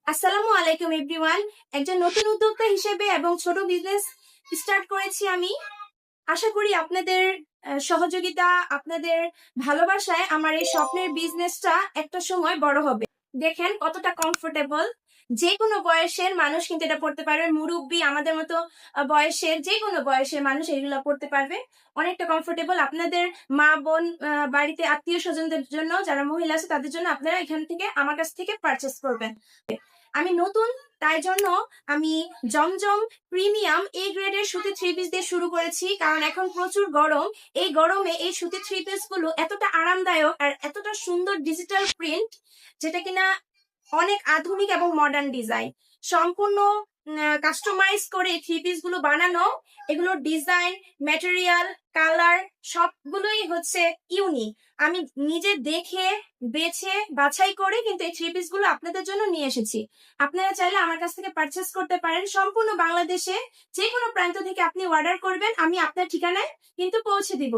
আসসালামু আলাইকুম এভরিওয়ান। একজন নতুন উদ্যোক্তা হিসেবে এবং ছোট বিজনেস স্টার্ট করেছি আমি। আশা করি আপনাদের সহযোগিতা, আপনাদের ভালোবাসায় আমার এই স্বপ্নের বিজনেসটা একটা সময় বড় হবে। দেখেন কতটা কমফোর্টেবল। যে কোনো বয়সের মানুষ কিন্তু এটা পড়তে পারবে, মুরব্বী আমাদের মতো বয়সের যে কোনো বয়সের মানুষ এগুলো পড়তে পারবে। অনেকটা কমফোর্টেবল। আপনাদের মা বোন বাড়িতে আত্মীয় স্বজনদের জন্য, যারা মহিলা আছে তাদের জন্য আপনারা এখান থেকে আমার কাছ থেকে পারচেস করবেন। আমি নতুন, তাই জন্য আমি জমজম প্রিমিয়াম এ গ্রেডের সুতি থ্রি পিস দিয়ে শুরু করেছি, কারণ এখন প্রচুর গরম। এই গরমে এই সুতি থ্রি পিস গুলো এতটা আরামদায়ক আর এতটা সুন্দর ডিজিটাল প্রিন্ট, যেটা কিনা অনেক আধুনিক এবং মডার্ন ডিজাইন, সম্পূর্ণ কাস্টমাইজ করে থ্রি পিস গুলো বানানো। এগুলোর ডিজাইন, ম্যাটেরিয়াল, কালার সবগুলোই হচ্ছে ইউনিক। আমি নিজে দেখে বেছে বাছাই করে কিন্তু এই থ্রি পিস গুলো আপনাদের জন্য নিয়ে এসেছি। আপনারা চাইলে আমার কাছ থেকে পারচেস করতে পারেন। সম্পূর্ণ বাংলাদেশে যে কোনো প্রান্ত থেকে আপনি অর্ডার করবেন, আমি আপনার ঠিকানায় কিন্তু পৌঁছে দিব।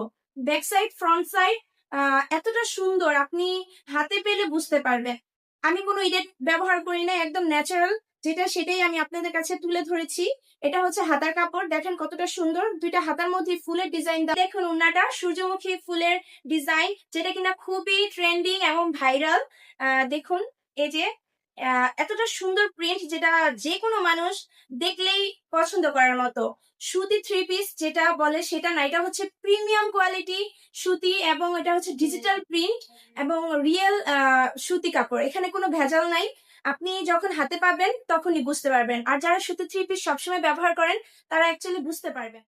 ব্যাক সাইড, ফ্রন্ট সাইড এতটা সুন্দর, আপনি হাতে পেলে বুঝতে পারবেন। আমি কোনো ইডিট ব্যবহার করি না, একদম ন্যাচারাল যেটা সেটাই আমি আপনাদের কাছে তুলে ধরেছি। এটা হচ্ছে হাতার কাপড়, দেখেন কতটা সুন্দর। দুইটা হাতার মধ্যে ফুলের ডিজাইন। দেখুন ওড়নাটা সূর্যমুখী ফুলের ডিজাইন, যেটা কিনা খুবই ট্রেন্ডিং এবং ভাইরাল। দেখুন এই যে এতটা সুন্দর প্রিন্ট, যেটা যে কোনো মানুষ দেখলেই পছন্দ করার মতো। সুতি থ্রি পিস যেটা বলে সেটা না, এটা হচ্ছে প্রিমিয়াম কোয়ালিটি সুতি, এবং এটা হচ্ছে ডিজিটাল প্রিন্ট এবং রিয়েল সুতি কাপড়। এখানে কোনো ভেজাল নাই। আপনি যখন হাতে পাবেন তখনই বুঝতে পারবেন। আর যারা সুতি থ্রি পিস সবসময় ব্যবহার করেন তারা অ্যাকচুয়ালি বুঝতে পারবেন।